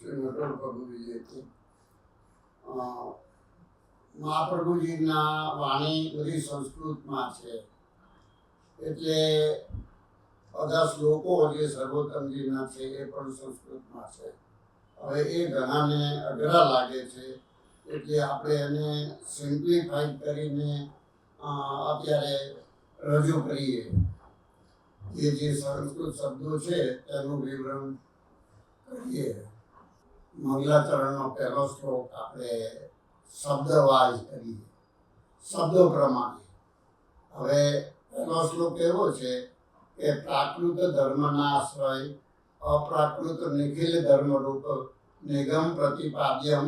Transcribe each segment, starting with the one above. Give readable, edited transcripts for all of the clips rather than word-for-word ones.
શ્રી નટવર પ્રભુજી મહાપ્રભુજીના વાણી બધી સંસ્કૃતમાં છે, એટલે બધા શ્લોકો જે સર્વોત્તમજીના છે એ પણ સંસ્કૃતમાં છે. હવે એ ઘણાને અઘરા લાગે છે, એટલે આપણે એને સિમ્પ્લિફાઈ કરીને અત્યારે રજૂ કરીએ. જે સંસ્કૃત શબ્દો છે તેનું વિવરણ કરીએ. મંગલાચરણનો પહેલો શ્લોક આપણે શબ્દવાઇઝ કરીએ, શબ્દો પ્રમાણે. હવે પહેલો શ્લોક એવો છે કે પ્રાકૃત ધર્મના આશ્રય અપ્રાકૃત નિખિલ ધર્મરૂપ નિગમ પ્રતિપાદ્યમ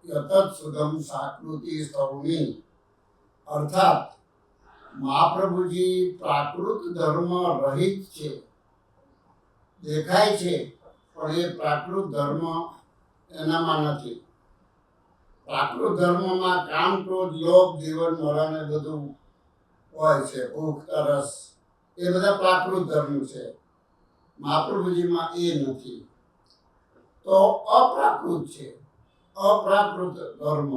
યતત સુગમ સાકૃતિ સૌમી. અર્થાત મહાપ્રભુજી પ્રાકૃત ધર્મ રહિત છે, દેખાય છે, પણ એ પ્રાકૃત ધર્મ એનામાં નથી. પ્રાકૃત ધર્મમાં કામ, ક્રોધ, લોભ, જીવન મરણ એ બધું હોય છે, ભૂખ, તરસ, એ બધા પ્રાકૃત ધર્મ છે. મહાપ્રભુજીમાં એ નથી. તો અપ્રાકૃત છે, અપ્રાકૃત ધર્મ.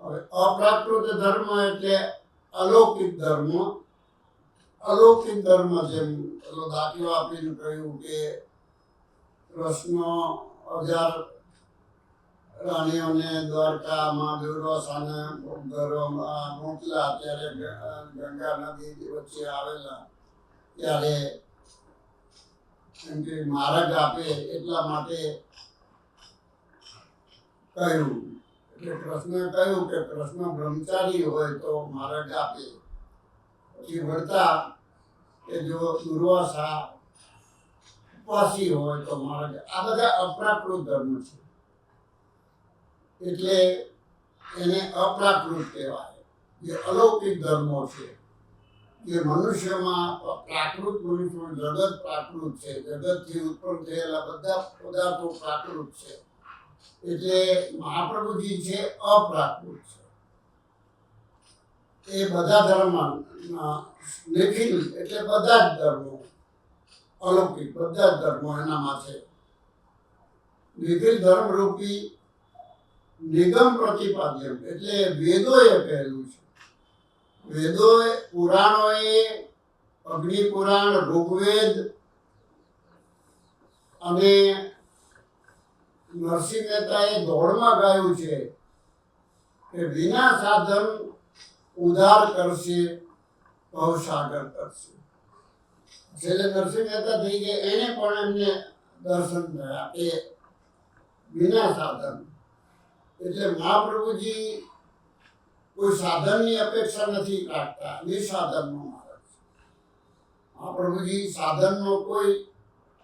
હવે અપ્રાકૃત ધર્મ એટલે અલૌકિક ધર્મ. અલૌકિક ધર્મ, જેમ પેલો દાખલો આપીને કહ્યું કે કૃષ્ણ 1000 રાણીઓને દ્વારકામાં દુર્વાસાને મોકલ્યા, ત્યારે ગંગા નદી વચ્ચે આવેલા, ત્યારે એમ કે માર્ગ આપે એટલા માટે કહ્યું. એટલે કૃષ્ણે કહ્યું કે કૃષ્ણ બ્રહ્મચારી હોય તો માર્ગ આપે. પછી વળતા કે જો દુર્વાસા ઉપવાસી હોય તો માર્ગ. આ બધા અપ્રાકૃત ધર્મ છે, એટલે એને અપ્રાકૃત કહેવાય. જે અલૌકિક ધર્મો છે, જે મનુષ્યમાં પ્રાકૃત મનુષ્ય, જગત પ્રાકૃત છે, જગતથી ઉત્પન્ન થયેલા બધા પદાર્થો પ્રાકૃત છે. એટલે મહાપ્રભુજી છે અપ્રાકૃત છે. એ બધા ધર્મ નિખિલ એટલે બધા જ ધર્મો, અલૌકિક બધા જ ધર્મો એનામાં છે. નિખિલ ધર્મરૂપી નિગમ પ્રતિપાદ્યમ એટલે વેદોએ કહેલું છે. વેદોએ, પુરાણોએ, અગ્નિ પુરાણ, ઋગ્વેદ અને નરસિંહ મહેતાએ દોડમાં ગાયું છે કે વિના સાધન ઉદ્ધાર કરશે, ભવસાગર કરશે. છેલ્લે નરસિંહ મહેતા થઈ ગયા, એને પણ એમને દર્શન થયા એ વિના સાધન. એટલે મહાપ્રભુજી કોઈ સાધનની અપેક્ષા નથી રાખતા, નિસાધનનો માર્ગ છે. મહાપ્રભુજી સાધનનો કોઈ,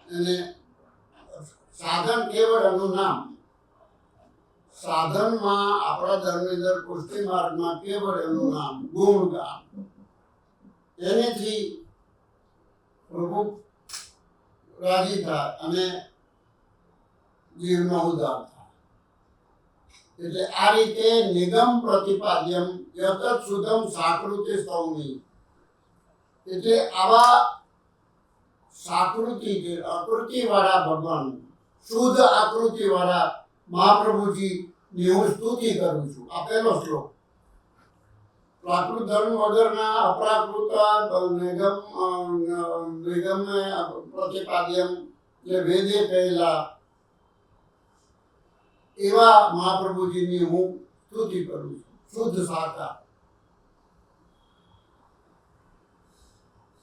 એને સાધન કેવળ એનું નામ. સાધનમાં આપણા ધર્મેન્દ્ર પુષ્ટિ માર્ગમાં કેવળ એનું નામ, ગુણગાન. એનેથી પ્રભુ રાજી થાય અને જીવનો ઉદ્ધાર થાય. એટલે આ રીતે નિગમ પ્રતિપાદ્યમ યતત સુગમ સાકૃતિ સૌમી. એટલે આવા સાકૃતિ, આકૃતિ વાળા ભગવાન, શુદ્ધ આકૃતિ વાળા મહાપ્રભુજી ની હું સ્તુતિ કરું છું. આ પહેલો શ્લોક. પ્રાકૃત ધર્મ વગરના અપ્રાકૃત નિગમ પ્રતિપાદ્યમ એટલે વેદે કહેલા એવા મહાપ્રભુજીની હું સ્તુતિ કરું છું. શુદ્ધ સાકાર.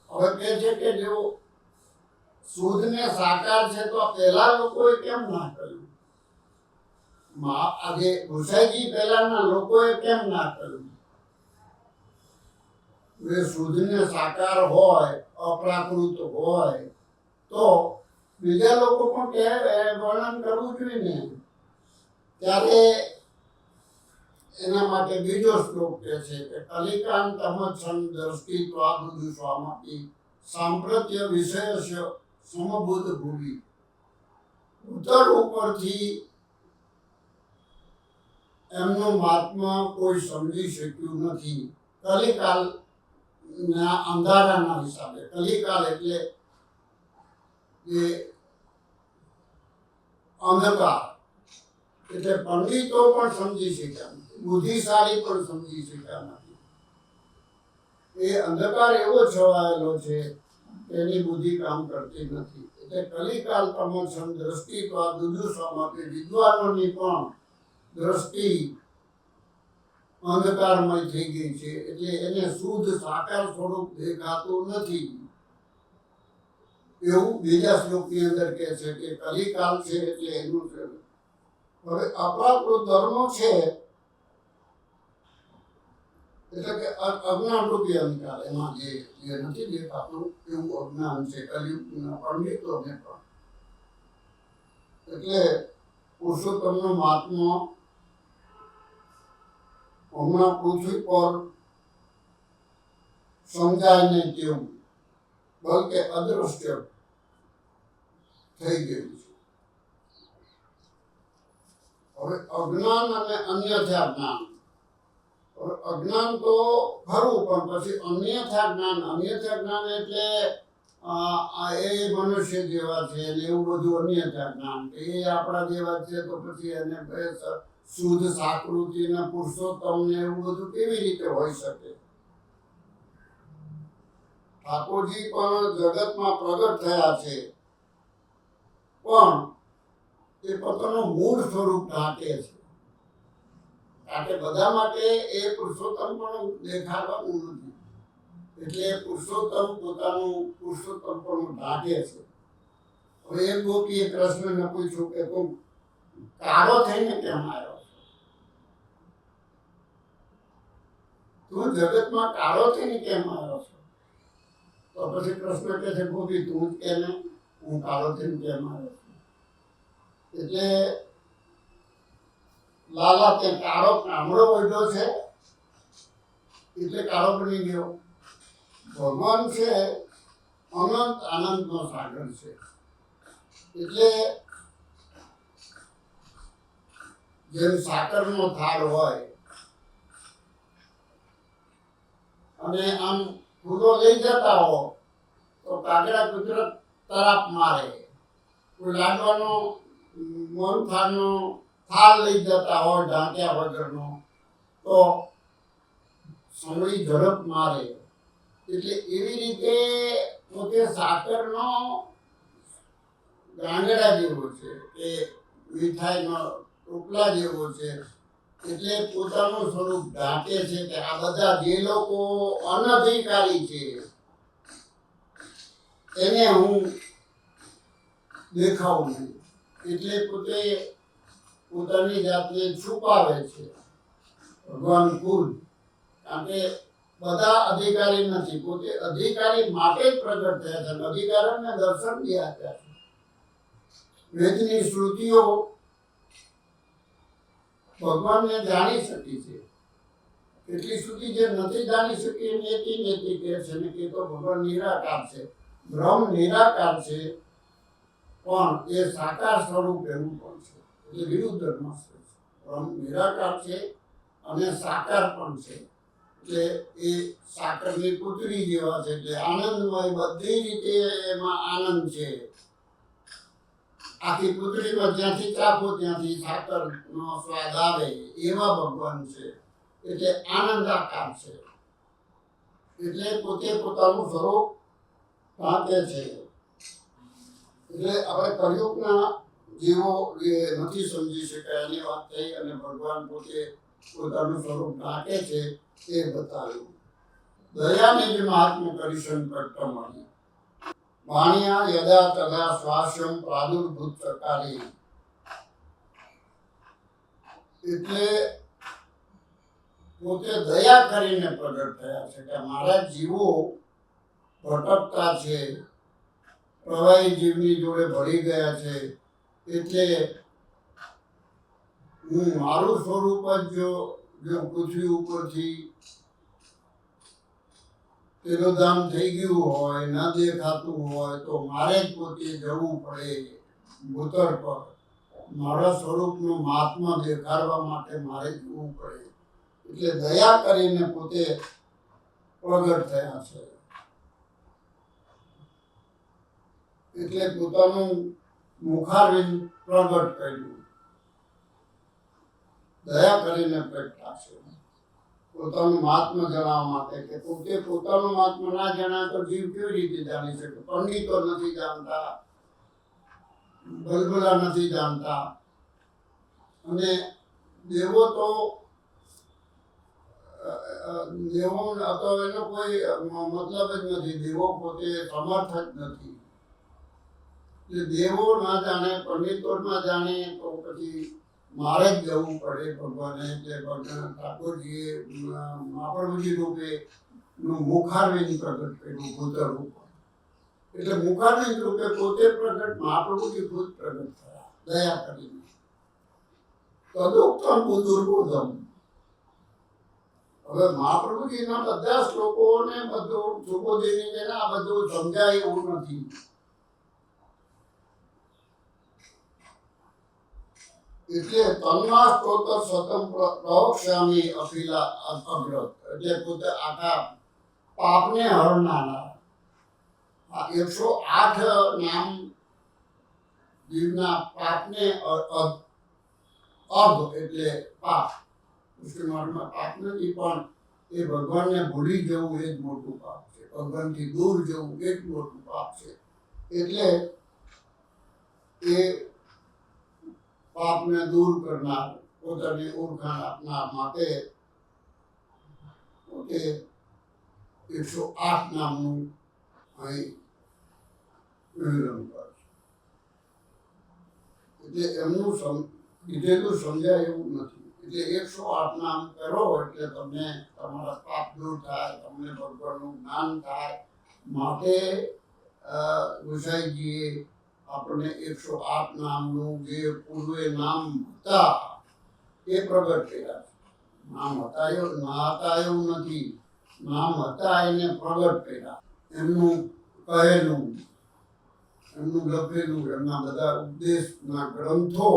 હવે કહે છે કે જો શુદ્ધ ને સાકાર છે તો પહેલા લોકોએ કેમ ના કર્યું? આજે ગુસાઈજી પહેલાના લોકોએ કેમ ના કર્યું? એ શુદ્ધ ને સાકાર હોય, અપ્રાકૃત હોય તો બીજા લોકો પણ વર્ણન કરવું જોઈએ ને. ત્યારે એના માટે બીજો શ્લોક કહે છે કે કલિકાન તમચ્છન દ્રષ્ટિ ત્વાદુદુ સ્વામપી સાંપ્રત્ય વિષયસ્ય સમબુદ્ધ ભૂમિ. ઉત્તર ઉપરથી એમનું મહાત્મા કોઈ સમજી શક્યું નથી. કલિકાલના અંધારાના હિસાબે. કલિકાલ એટલે જે અંધકાર એટલે પંડિતો પણ સમજી શક્યા નથી, બુદ્ધિશાળી પણ સમજી શક્યા નથી. એ અંધકાર એવો છવાયેલો છે કે એની બુદ્ધિ કામ કરતી નથી. એટલે કલિકાલ તમોસમ દ્રષ્ટિ તો આ દુદુષા માટે વિદ્વાનોની પણ દ્રષ્ટિ અંધકારમય થઈ ગઈ છે. એટલે એને શુદ્ધ સાકાર સ્વરૂપ દેખાતું નથી. એવું બીજા શ્લોકની અંદર કહે છે કે કલિકાલ છે એટલે એનું છે. હવે અપ્રાકૃત ધર્મો છે એટલે કે અજ્ઞાન રૂપી અંધકાર, એમાં જે નથી દેખાતું એવું અજ્ઞાન છે કલિયુગના પંડિતોને પણ. એટલે પુરુષોત્તમનો મહાત્મો હમણાં પૃથ્વી પર સમજાય નહીં તેવું, બલકે અદ્રશ્ય થઈ ગયું છે. હવે અજ્ઞાન અને અન્યથા જ્ઞાન. હવે અજ્ઞાન તો ખરું, પણ પછી અન્યથા જ્ઞાન. અન્યથા જ્ઞાન એટલે એ મનુષ્ય જેવા છે ને એવું બધું અન્યથા જ્ઞાન. એ આપણા જેવા છે તો પછી એને શુદ્ધ સાકૃતિ ને પુરુષોત્તમ ને એવું બધું કેવી રીતે હોઈ શકે? ઠાકોરજી પણ જગતમાં પ્રગટ થયા છે, પણ એ પોતાનું મૂળ સ્વરૂપ ઢાંકે છે. કારણ કે બધા માટે એ પુરુષોત્તમ પણ દેખાડવાનું નથી. એટલે પુરુષોત્તમ પોતાનું પુરુષોત્તમ પણ ઢાંકે છે. હવે એક ગોપીએ કૃષ્ણને પૂછ્યું કે તું કાળો થઈને કેમ આવ્યો? તું જગતમાં કાળો થઈને કેમ આવ્યો છો? તો પછી કૃષ્ણ કહે છે ગોપી તું જ કે ને હું કાળો થઈને કેમ આવ્યો છું. એટલે લાલા તે કાળો કામળો ઓઢ્યો છે એટલે કાળો બની ગયો. ભગવાન છે અનંત આનંદનો સાગર છે. એટલે જેમ સાકરનો થાળ હોય અને આમ ફૂલો લઈ જતા હો તો કાગડા કુદરત તરાપ મારે. કોઈ લાડવાનો મોહનથાળનો થાળ લઈ જતા હોય ઢાંક્યા વગરનો તો સમળી ઝડપ મારે. એટલે એવી રીતે પોતે સાકરનો ગાંગડા જેવો છે, એ મીઠાઈનો ટોપલા જેવો છે. એટલે પોતાનું સ્વરૂપ ઢાંકે છે કે આ બધા જે લોકો અનધિકારી છે એને હું દેખાવું નહીં. એટલે પોતે પોતાની જાતને છુપાવે છે ભગવાન ખુદ. કારણ કે બધા અધિકારી નથી, પોતે અધિકારી માટે જ પ્રગટ થયા છે. અધિકારીને દર્શન બી આપ્યા છે. વેદની શ્રુતિઓ ભગવાનને જાણી શકી છે. એટલી સુધી જે નથી જાણી શકી એ નેતિ નેતિ કહે છે ને કે તો ભગવાન નિરાકાર છે, બ્રહ્મ નિરાકાર છે, પણ એ સાકાર સ્વરૂપ એવું પણ છે. એટલે વિરુદ્ધ ધર્મ છે. બ્રહ્મ નિરાકાર છે અને સાકાર પણ છે. એટલે એ સાકરની પુત્રી જેવા છે. એટલે આનંદમય બધી રીતે એમાં આનંદ છે. આખી પુત્રીમાં જ્યાંથી ચાખો ત્યાંથી સાકરનો સ્વાદ આવે એવા ભગવાન છે. એટલે આનંદાકાર છે. એટલે પોતે પોતાનું સ્વરૂપ ઢાંકે છે. એટલે આપણે કળિયુગના જીવો એ નથી સમજી શકાય એની વાત થઈ અને ભગવાન પોતે પોતાનું સ્વરૂપ ઢાંકે છે એ બતાવ્યું. દયાને જ મહાત્મા કરી સંકટમણી વાણિયા યદા તદા શ્વાસ્યમ પ્રાદુર્ભૂત ચકારી. એટલે પોતે દયા કરીને પ્રગટ થયા છે કે મારા જીવો ભટકતા છે, પ્રવાહી જીવની જોડે ભળી ગયા છે. એટલે હું મારું સ્વરૂપ જ જો પૃથ્વી ઉપરથી તિરોધામ થઈ ગયું હોય, ન દેખાતું હોય તો મારે જ પોતે જવું પડે ભૂતળ પર. મારા સ્વરૂપનું મહાત્મા દેખાડવા માટે મારે જવું પડે. એટલે દયા કરીને પોતે પ્રગટ થયા છે. એટલે પોતાનું મુખારવિંદ પ્રગટ કર્યું. દયા કરીને પ્રગટાશે પોતાનું મહાત્મા જણાવવા માટે કે પોતે પોતાનું મહાત્મા ના જણાય તો જીવ કેવી રીતે જાણી શકે? પંડિતો નથી જાણતા, બલબલા નથી જાણતા, અને દેવો તો દેવો તો એનો કોઈ મતલબ જ નથી. દેવો પોતે સમર્થ જ નથી. દેવો ના જાણે, પંડિતો ના જાણે તો પછી મારે જ જવું પડે ભગવાને. એટલે ભગવાન ઠાકોરજીએ મહાપ્રભુજી રૂપે નું મુખારવિંદ પ્રગટ કર્યું, ભૂત રૂપ. એટલે મુખારવિંદ રૂપે પોતે પ્રગટ, મહાપ્રભુજી ખુદ પ્રગટ થયા દયા કરીને. તદુક્તમ બુદ્ધુર્બોધમ. હવે મહાપ્રભુજીના બધા શ્લોકોને બધું સુબોધિની છે ને, આ બધું સમજાય એવું નથી. એટલે તન્મા સ્તોત્ર સતમ પ્રવક્ષ્યામિ અખિલા અગ્રત. એટલે પોતે આખા પાપને હરનારા આ 108 નામ જીવના પાપને અર્ધ એટલે પાપ. મુસ્લિમોમાં પાપ નથી, પણ એ ભગવાનને ભૂલી જવું એ જ મોટું પાપ છે. ભગવાનથી દૂર જવું એ જ મોટું પાપ છે. એટલે એ પાપને દૂર કરનાર, પોતાની ઓળખાણ આપનાર માટે પોતે 108 નામનું અહીં વિવરણ કરે છે. એટલે એમનું કીધેલું સમજાય એવું નથી. એટલે 108 નામ કરો એટલે તમને તમારા પાપ દૂર થાય, તમને ભગવાનનું જ્ઞાન થાય. માટે ગુસાઈજીએ આપણે 108 નામનું જે પૂર્વે નામ હતા એ પ્રગટ કર્યા. નામ હતા એવું નથી, નામ હતા એને પ્રગટ કર્યા. એમનું કહેલું, એમનું લખેલું, એમના બધા ઉપદેશના ગ્રંથો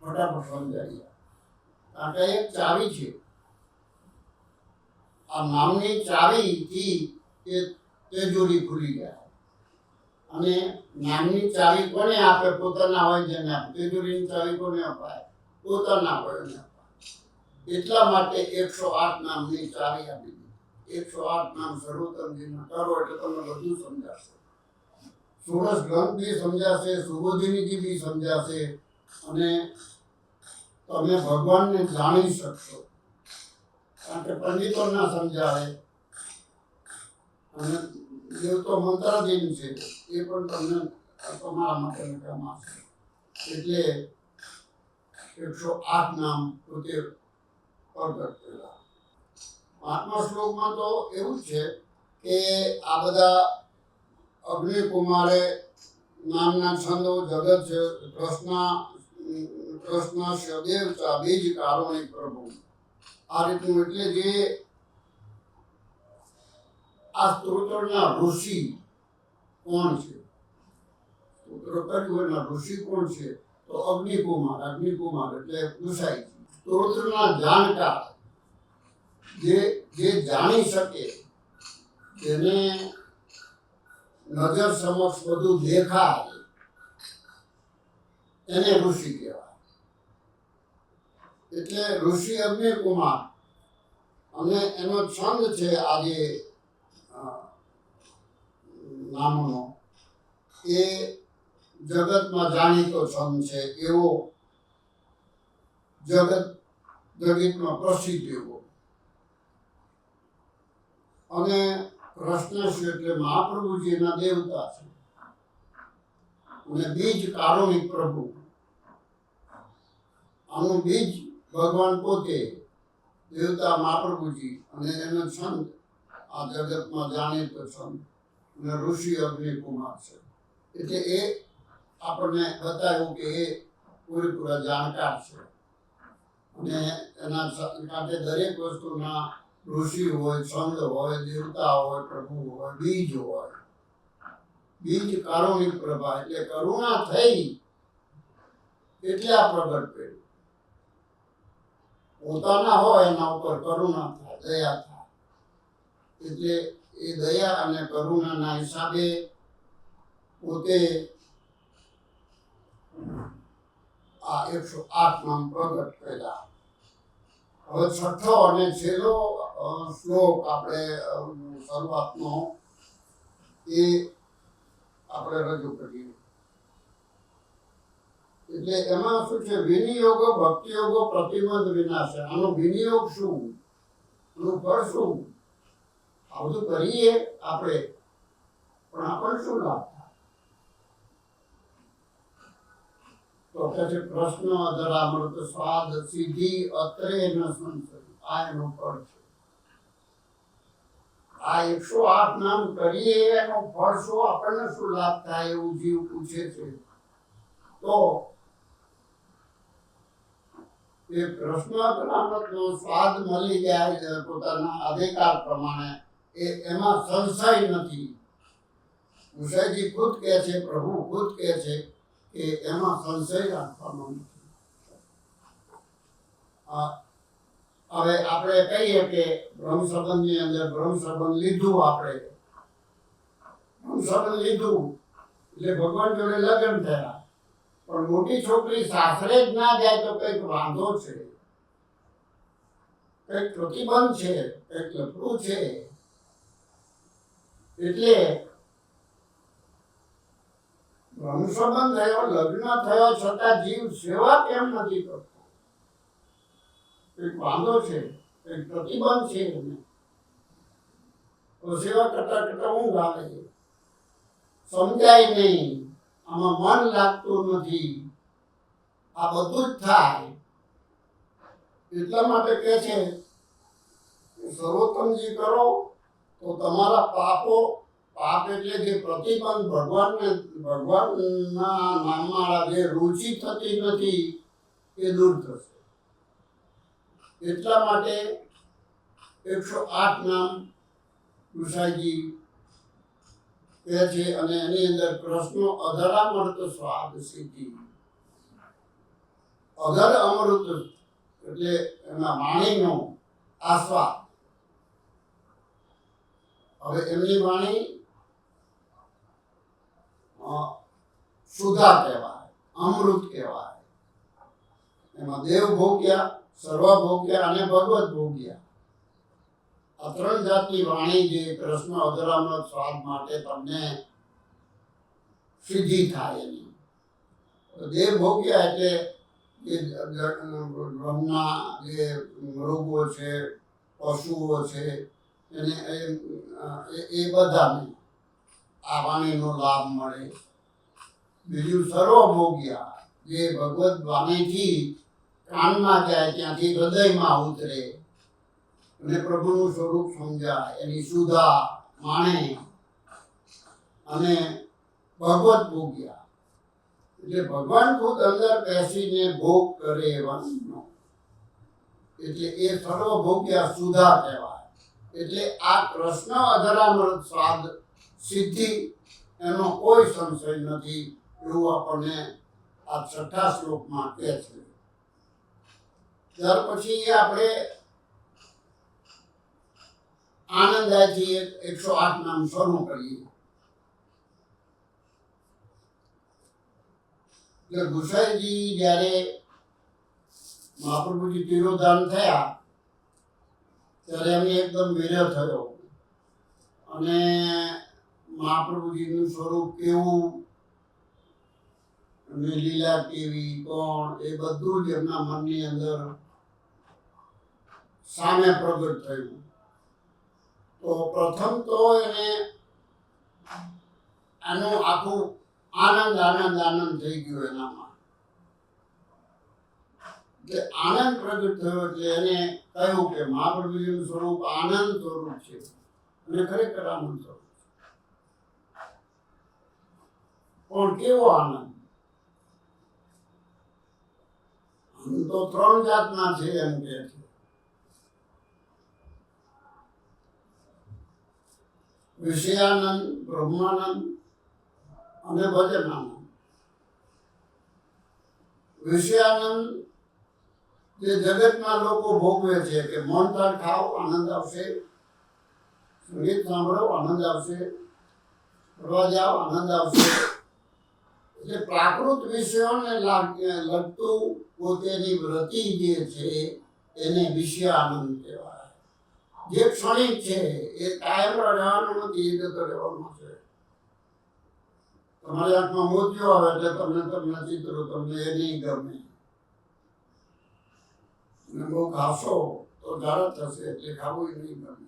ફટાફટ સમજાવ્યા. કારણ કે એક ચાવી છે. આ નામની ચાવીથી એ તિજોરી ખુલી જાય. અને નામની ચાવી કોને આપે? પોતાના હોય જેને આપે. તિજોરીની ચાવી કોને અપાય? પોતાના હોય એને અપાય. એટલા માટે 108 નામની ચાવી આપી દીધી. 108 નામ સર્વોત્તમજીના કરો એટલે તમને બધું સમજાશે. ષોડશ ગ્રંથ બી સમજાશે, સુબોધિનીજી બી સમજાશે, અને તમે ભગવાનને જાણી શકશો. કારણ કે પંડિતો ના સમજાવે, અને દેવ તો મંત્રાધીન છે, એ પણ તમને તમારા માટે કામ આવશે. એટલે 108 નામ પોતે પ્રગટ કર્યા. 5મા શ્લોકમાં તો એવું છે કે આ બધા અગ્નિકુમારે નામના છંદો જગત છે. કૃષ્ણ સદેવ ચા બીજ કારુણિક પ્રભુ. આ રીતનું. એટલે જે આ સ્તોત્રના ઋષિ કોણ છે? સ્તોત્ર કર્યું એના ઋષિ કોણ છે? તો અગ્નિકુમાર. અગ્નિકુમાર એટલે ગુસાઈજી. સ્તોત્રના જાણકાર, જે જાણી શકે, જેને નજર સમક્ષ બધું દેખાય, એને ઋષિ કહેવાય. એટલે ઋષિ અગ્નિકુમાર. અને એનો છંદ છે આજે નામનો, એ જગતમાં જાણીતો છંદ છે. એવો જગતમાં પ્રસિદ્ધ એવો. અને કૃષ્ણ છે એટલે મહાપ્રભુજીના દેવતા છે. અને બીજ કારુણિક પ્રભુ. આનું બીજ ભગવાન પોતે, દેવતા મહાપ્રભુજી. અને એનો છંદ આ જગતમાં જાણીતો છંદ. અને ઋષિ અગ્નિકુમાર છે. એટલે એ આપણને બતાવ્યું કે એ પૂરેપૂરા જાણકાર છે. અને એના માટે દરેક વસ્તુના ઋષિ હોય, છંદ હોય, દેવતા હોય, પ્રભુ હોય, બીજ હોય. બીજ કારુણિક પ્રભા એટલે કરુણા થઈ એટલે આ પ્રગટ કર્યું. પોતાના હોય એના ઉપર કરુણા થાય, દયા થાય. એટલે એ દયા અને કરુણાના હિસાબે પોતે આ 108 નામ પ્રગટ કર્યા. હવે છઠ્ઠો અને છેલ્લો શ્લોક આપણે શરૂઆતનો એ આપણે રજૂ કરીએ. એટલે એમાં શું છે? વિનિયોગ ભક્તિયોગો પ્રતિબંધ વિનાશે. આનો વિનિયોગ શું, આનું ફળ શું? આ બધું કરીએ આપણે, પણ આપણને શું લાભ થાય? તો કે છે પ્રશ્ન અધરામૃત સ્વાદ સિદ્ધિ અત્રે ન સંશય. આ એનું ફળ છે. આ 108 નામ કરીએ એનો ફળ શું, આપણને શું લાભ થાય એવું જીવ પૂછે છે. તો એ કૃષ્ણામૃતનો સ્વાદ મળી જાય પોતાના અધિકાર પ્રમાણે, એમાં સંશય નથી. મુસાઈજી ખુદ કહે છે, પ્રભુ ખુદ કહે છે કે એમાં સંશય રાખવાનો નથી. હવે આપણે કહીએ કે બ્રહ્મ સંબંધની અંદર બ્રહ્મ સંબંધ લીધું, આપણે બ્રહ્મ સંબંધ લીધું એટલે ભગવાન જોડે લગ્ન થયા, પણ મોટી છોકરી સાસરે જ ના જાય તો કંઈક વાંધો છે, કંઈક પ્રતિબંધ છે, કંઈક લફડું છે. એટલે બ્રહ્મ સંબંધ થયો, લગ્ન થયો, છતાં જીવ સેવા કેમ નથી કરતો? કંઈક વાંધો છે, કંઈક પ્રતિબંધ છે. તો સેવા કરતા કરતા ઊંઘ આવે, સમજાય નહીં, આમાં મન લાગતું નથી. આ બધું જ થાય. એટલા માટે કહે છે સર્વોત્તમજી કરો તો તમારા પાપો, પાપ એટલે જે પ્રતિબંધ, ભગવાનના નામમાં જે રુચિ થતી નથી એ દૂર થશે. એટલા માટે 108 નામ ગુસાઈજી કહે છે. અને એની અંદર કૃષ્ણ અધરામૃત સ્વાદ સિદ્ધિ. અધર અમૃત એટલે એના વાણીનો આસ્વાદ. હવે એમની વાણી સુધા કહેવાય, અમૃત કહેવાય. એમાં દેવ ભોગ્યા, સર્વ ભોગ્યા અને ભગવત ભોગ્યા. આ 3 જાતની વાણી જે કૃષ્ણ અધરામૃત સ્વાદ માટે તમને સિદ્ધિ થાય એની. દેવ ભોગ્યા એટલે બ્રહ્મના જે મૃગો છે, પશુઓ છે, એને એ બધાને આ વાણીનો લાભ મળે. બીજું સર્વભોગ્યા, જે ભગવત વાણીથી કાનમાં જાય, ત્યાંથી હૃદયમાં ઉતરે અને પ્રભુનું સ્વરૂપ સમજાય, એની સુધા માણે. અને ભગવત ભોગ્યા એટલે ભગવાન ખુદ અંદર બેસીને ભોગ કરે એવાનો, એટલે એ સર્વભોગ્યા સુધા કહેવાય. એટલે આ કૃષ્ણ અધરામૃત સ્વાદ સિદ્ધિ એનો કોઈ સંશય નથી, એવું આપણને આ 6થા શ્લોકમાં કહે છે. ત્યાર પછી આપણે આનંદાયથી 108 નામ શરૂ કરીએ. એટલે ગુસાઈજી જ્યારે મહાપ્રભુજી તિરોધાન થયા ત્યારે એમને એકદમ વિરહ થયો અને મહાપ્રભુજીનું સ્વરૂપ કેવું અને લીલા કેવી, કોણ, એ બધું જ એમના મનની અંદર સામે પ્રગટ થયું. તો પ્રથમ તો એને આનું આખું આનંદ થઈ ગયો એનામાં. એટલે આનંદ પ્રગટ થયો એટલે એને કહ્યું કે મહાપ્રભુજીનું સ્વરૂપ આનંદ સ્વરૂપ છે અને ખરેખર આનંદ સ્વરૂપ છે. પણ કેવો આનંદ? તો 3 જાતના છે એમ કે છે. વિષયાનંદ, બ્રહ્માનંદ અને ભજનાનંદ. વિષયાનંદ જે જગતના લોકો ભોગવે છે કે મોહનથાળ ખાઓ આનંદ આવશે, સંગીત સાંભળો આનંદ આવશે, ફરવા જાઓ આનંદ આવશે, એટલે પ્રાકૃત વિષયોને લગતું પોતેની વૃત્તિ જે છે એને વિષય આનંદ કહેવાય. જે ક્ષણિક છે એ કાયમ રહેવાનું નથી, એ જતો રહેવાનો છે. તમારી આંખમાં મોતિયો આવે એટલે તમને ચિત્રો તમને એ નહીં ગમે, અને બહુ ખાશો તો જાડત થશે એટલે ખાવું નહીં ગમે,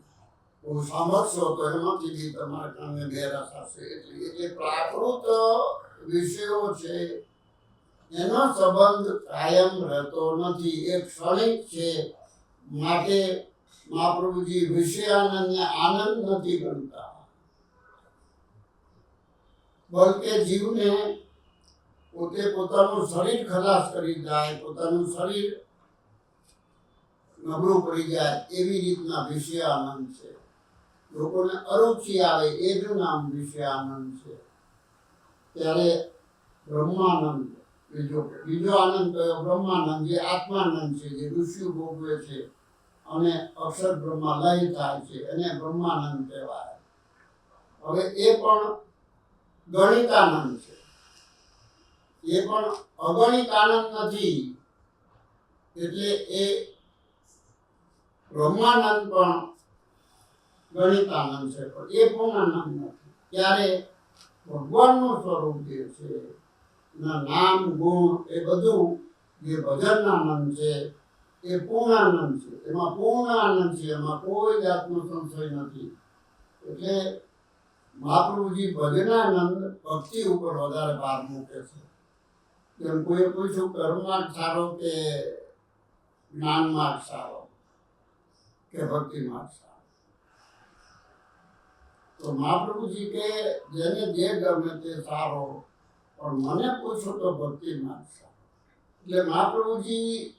બહુ સાંભળશો તો એમાંથી બી તમારા કાને ઘેરા થશે. એટલે પ્રાકૃત વિષયો છે એનો સંબંધ કાયમ રહેતો નથી, એ ક્ષણિક છે. માટે મહાપ્રભુજી વિષયાનંદને આનંદ નથી ગણતા, બલકે જીવને પોતે પોતાનું શરીર ખલાસ કરી જાય, પોતાનું શરીર નબળું પડી જાય એવી રીતના વિષયાનંદ છે. લોકોને અરુચિ આવે એનું નામ વિષયાનંદ છે. ત્યારે બ્રહ્માનંદ બીજો આનંદ કયો? બ્રહ્માનંદ, જે આત્માનંદ છે, જે ઋષિઓ ભોગવે છે અને અક્ષર બ્રહ્મા લય થાય છે, એને બ્રહ્માનંદ કહેવાય. હવે એ પણ ગણિતાનંદ છે, એ પણ અગણિત આનંદ નથી. એટલે એ બ્રહ્માનંદ પણ ગણિતાનંદ છે, પણ એ પૂર્ણાનંદ નથી. ત્યારે ભગવાનનું સ્વરૂપ જે છે, નામ ગુણ એ બધું જે ભજનાનંદ છે એ પૂર્ણાનંદ છે, એમાં પૂર્ણ આનંદ છે, એમાં કોઈ જાતનો સંશય નથી. એટલે મહાપ્રભુજી ભજનાનંદ ભક્તિ ઉપર વધારે ભાર મૂકે છે. જેમ કોઈએ પૂછ્યું કર્મમાં સારો કે જ્ઞાનમાં સારો કે ભક્તિમાં સારો, તો મહાપ્રભુજી કે જેને જે ગમે તે સારો, પણ મને પૂછો તો ભક્તિમાં સારો. એટલે મહાપ્રભુજી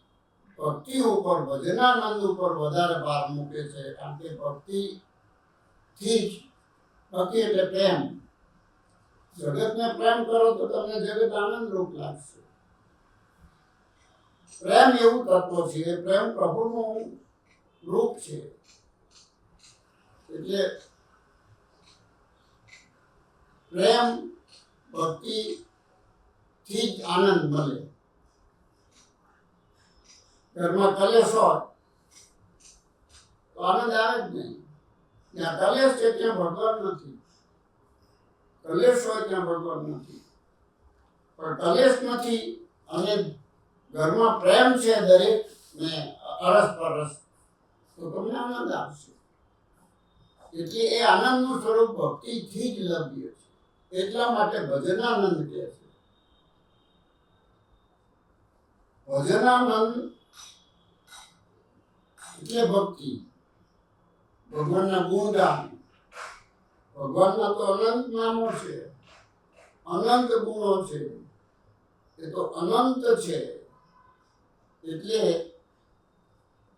ભક્તિ ઉપર, ભજનાનંદ ઉપર વધારે ભાર મૂકે છે, કારણ કે ભક્તિથી જ, ભક્તિ એટલે પ્રેમ. જગતને પ્રેમ કરો તો તમને જગત આનંદરૂપ લાગશે. પ્રેમ એવું તત્વ છે, પ્રેમ પ્રભુનું રૂપ છે. એટલે પ્રેમ ભક્તિ થી જ આનંદ મળે. ઘરમાં કલેશ હોય તો આનંદ આવે જ નહીં. ત્યાં કલેશ છે ત્યાં ભગવાન નથી, કલેશ હોય ત્યાં ભગવાન નથી. પણ કલેશ નથી અને ઘરમાં પ્રેમ છે દરેક ને અરસ પરસ, તો તમને આનંદ આવશે. એટલે એ આનંદનું સ્વરૂપ ભક્તિથી જ લભ્ય છે. એટલા માટે ભજનાનંદ કહે છે. ભજનાનંદ એટલે ભક્તિ, ભગવાનના ગુણગાન. ભગવાનના તો અનંત નામો છે, અનંત ગુણો છે, એ તો અનંત છે. એટલે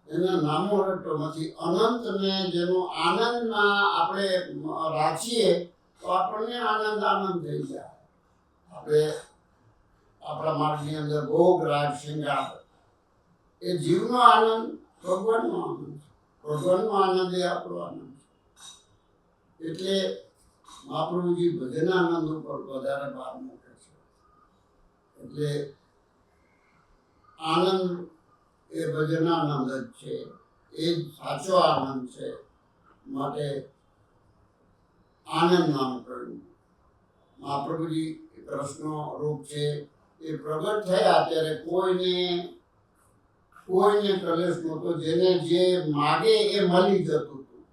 એના નામો રટોમાંથી અનંતને જેનો આનંદમાં આપણે રાખીએ તો આપણને આનંદ થઈ જાય. આપણે આપણા માર્ગની અંદર ભોગ રાગ શૃંગાર, એ જીવનો આનંદ, ભગવાનનો આનંદ. ભગવાનનો આનંદ એ આપણો આનંદ છે. એટલે મહાપ્રભુજી ભજનાનંદ ઉપર વધારે ભાર મૂકે છે. એટલે આનંદ એ ભજનાનંદ જ છે, એ જ સાચો આનંદ છે. માટે આનંદ નામ કહ્યું. મહાપ્રભુજી કૃષ્ણ રૂપ છે, એ પ્રગટ થયા ત્યારે કોઈને કલેશ નહોતો. જેને જે માગે એ મળી જતું હતું.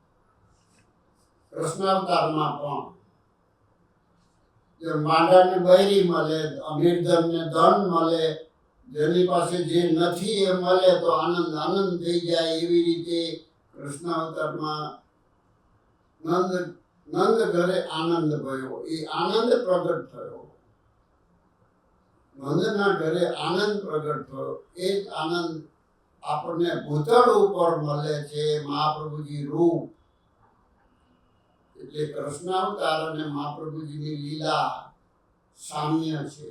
કૃષ્ણાવતારમાં પણ જે માંડાને બૈરી મળે, અમીરધનને ધન મળે, જેની પાસે જે નથી એ મળે તો આનંદ થઈ જાય. એવી રીતે કૃષ્ણાવતારમાં નંદ ઘરે આનંદ ભયો, એ આનંદ પ્રગટ થયો. નંદના ઘરે આનંદ પ્રગટ થયો. એ જ આનંદ આપણને ભૂતળ ઉપર મળે છે, મહાપ્રભુજી રૂપ. એટલે કૃષ્ણાવતાર અને મહાપ્રભુજીની લીલા સામ્ય છે.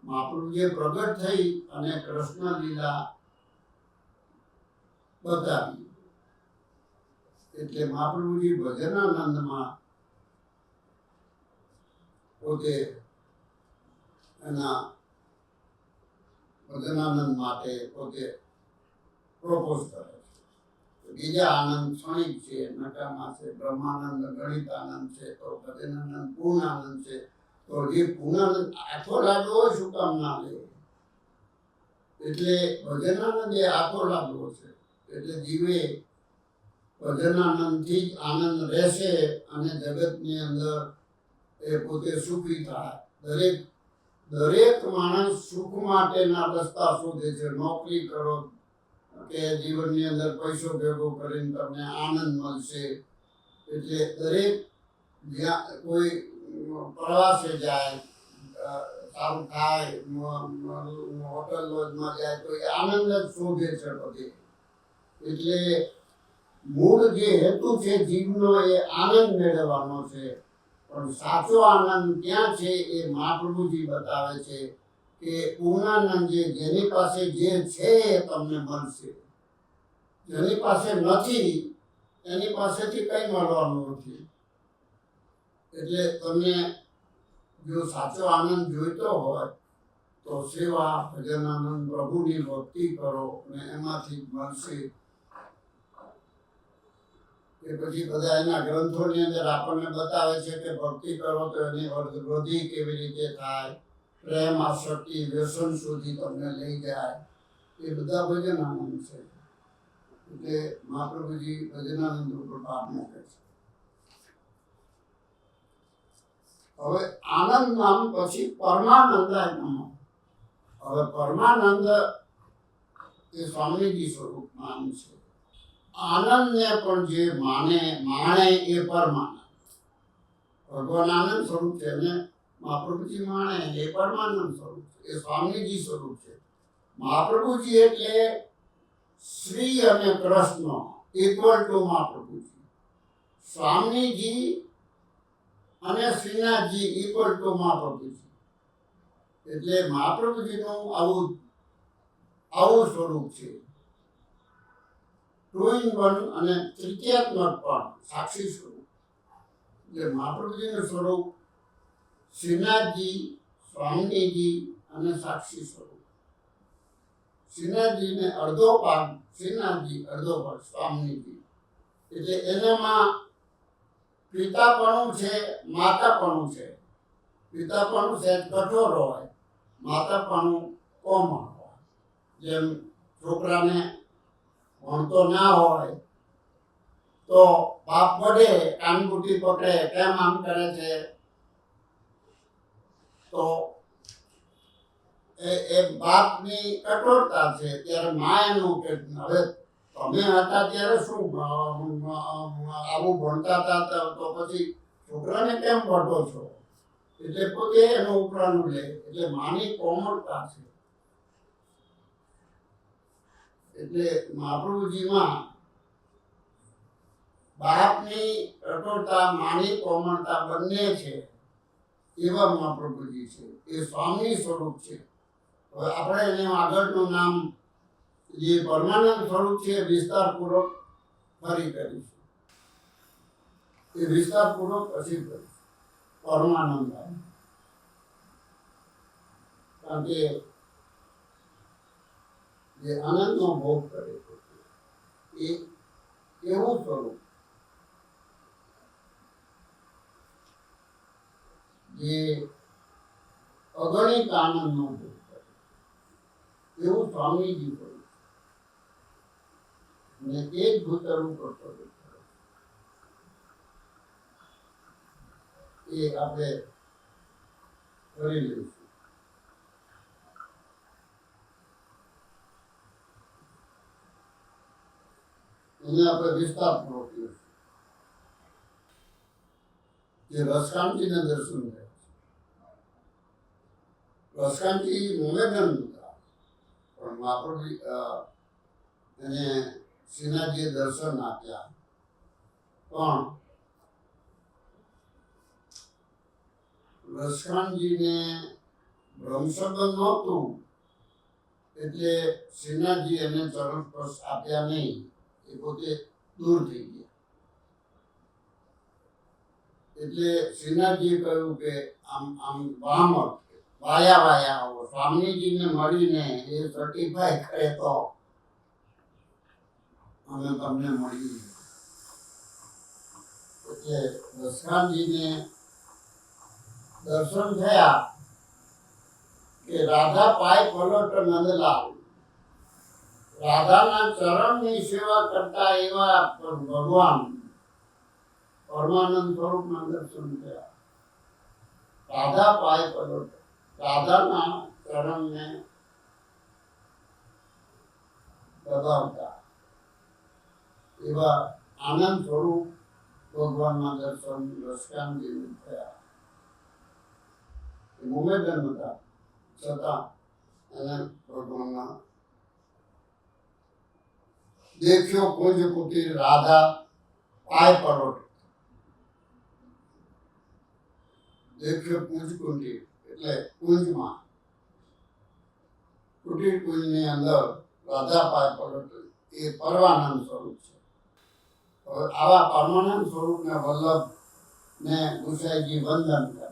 મહાપ્રભુજીએ પ્રગટ થઈ અને કૃષ્ણ લીલા બતાવી. એટલે મહાપ્રભુજી ભજનાનંદમાં પોતે એના ભજનાનંદ માટે પોતે પ્રપોઝ કરે છે. બીજા આનંદ ક્ષણિક છે, નકામા છે, બ્રહ્માનંદ ગણિતાનંદ છે, તો ભજનાનંદ પૂર્ણાનંદ છે. તો જે પૂર્ણાનંદ આખો લાડવો શું કામ ના લે? એટલે ભજનાનંદ એ આખો લાડવો છે. એટલે જીવે ભજનાનંદથી જ આનંદ રહેશે અને જગતની અંદર એ પોતે સુખી થાય. દરેક માણસ સુખ માટેના રસ્તા શોધે છે. નોકરી કરો કે જીવનની અંદર પૈસો ભેગો કરીને તમને આનંદ મળશે. એટલે દરેક જ્યાં કોઈ પ્રવાસે જાય, સારું થાય, હોટલ લોજમાં જાય તો એ આનંદ જ શોધે છે બધે. એટલે મૂળ જે હેતુ છે જીવનો એ આનંદ મેળવવાનો છે. પણ સાચો આનંદ ક્યાં છે એ મહાપ્રભુજી બતાવે છે કે પૂર્ણાનંદ જેની પાસે જે છે એ તમને મળશે. જેની પાસે નથી એની પાસેથી કંઈ મળવાનું નથી. એટલે તમને જો સાચો આનંદ જોઈતો હોય તો સેવા, ભજનાનંદ, પ્રભુની ભક્તિ કરો અને એમાંથી મળશે. કે પછી બધા એના ગ્રંથોની અંદર આપણને બતાવે છે કે ભક્તિ કરો તો એની વૃદ્ધિ કેવી રીતે થાય, પ્રેમ, આસક્તિ, વ્યસન સુધી તમને લઈ જાય. એ બધા ભજનાનંદ છે. એટલે મહાપ્રભુજી ભજનાનંદ ઉપર ભાર મૂકે છે. હવે આનંદ નામ પછી પરમાનંદાય નમઃ. હવે પરમાનંદ એ સ્વામીજી સ્વરૂપ નામ છે. આનંદને પણ જે માણે એ પરમાનંદ. ભગવાન આનંદ સ્વરૂપ છે અને મહાપ્રભુજી માણે એ પરમાનંદ સ્વરૂપ છે. એ સ્વામીજી સ્વરૂપ છે. મહાપ્રભુજી એટલે શ્રી અને કૃષ્ણ ઇક્વલ ટુ મહાપ્રભુજી. સ્વામીજી અને શ્રીનાથજી ઇક્વલ ટુ મહાપ્રભુજી. એટલે મહાપ્રભુજીનું આવું સ્વરૂપ છે. ટુ ઇન વન અને તૃતીયાત્મક પણ સાક્ષી સ્વરૂપ. એટલે મહાપ્રભુજીનું સ્વરૂપ શ્રીનાથજી, સ્વામીજી અને સાક્ષી સ્વરૂપ. શ્રીનાથજીને અડધો ભાગ શ્રીનાથજી, અડધો ભાગ સ્વામીજી. એટલે એનામાં પિતાપણું છે, માતાપણું છે. પિતાપણું છે કઠોર હોય, માતાપણું કોમળ હોય. જેમ છોકરાને ભણતો ના હોય તો બાપ વડે કાનબુટી પકડે, કેમ આમ કરે છે? તો એ બાપની કઠોરતા છે. ત્યારે મા એનું કે હવે તમે હતા ત્યારે શું આવું ભણતા હતા તો પછી છોકરાને કેમ ભણો છો? એટલે પોતે એનું ઉપરાનું લે. એટલે માની કોમળતા છે. એટલે મહાપ્રભુજીમાં બાપની કઠોરતા, માની કોમળતા બંને છે. એવા મહાપ્રભુજી છે. એ સ્વામી સ્વરૂપ છે. હવે આપણે એને આગળનું નામ જે પરમાનંદ સ્વરૂપ છે વિસ્તારપૂર્વક ફરી કરીશું. એ વિસ્તારપૂર્વક પછી કરીશું. પરમાનંદ કારણ કે જે આનંદનો ભોગ કરે એ એવું સ્વરૂપ જે અગણિત આનંદનો ભોગ કરે એવું સ્વામીજી સ્વરૂપ. અને એ જ ભૂતરું કરતો એ આપણે કરી લઈશું. એને આપણે વિસ્તારપૂર્વક લઈશું. જે રસકાંતજીને દર્શન થયા છે. રસકાંતજી મોમેડન હતા, પણ મહાપ્રભુ એને શ્રીનાથજીએ દર્શન આપ્યા. પણ રસકાંતજીને બ્રહ્મસંબંધ નહોતું એટલે શ્રીનાથજી એને ચરણ સ્પર્શ આપ્યા નહીં. એ પોતે દૂર થઈ ગયા. એટલે શ્રીનાથજીએ કહ્યું કે આમ વાયા વાયા આવો સ્વામીજીને મળીને એ સર્ટિફાઈ કરે તો અમે તમને મળીએ. એટલે દશકાનજીને દર્શન થયા કે રાધા પાય પલટ નંદલાલ, રાધાના ચરણની સેવા કરતા એવા ભગવાન પરમાનંદ સ્વરૂપના દર્શન થયા. રાધા પાય પલટ, રાધાના ચરણને દબાવતા એવા આનંદ સ્વરૂપ ભગવાનના દર્શન દશકાનજીને થયા. ઉમેદન હતા છતાં એને ભગવાનના દેખ્યો કુંજ કુટીર રાધા પાય પરોટ. દેખ્યો કુંજ કુટીર એટલે કુંજમાં, કુટીર કુંજની અંદર રાધા પાય પરોટ એ પરમાનંદ સ્વરૂપ છે. હવે આવા પરમાનંદ સ્વરૂપને વલ્લભને ગુસાઈજી વંદન કરે.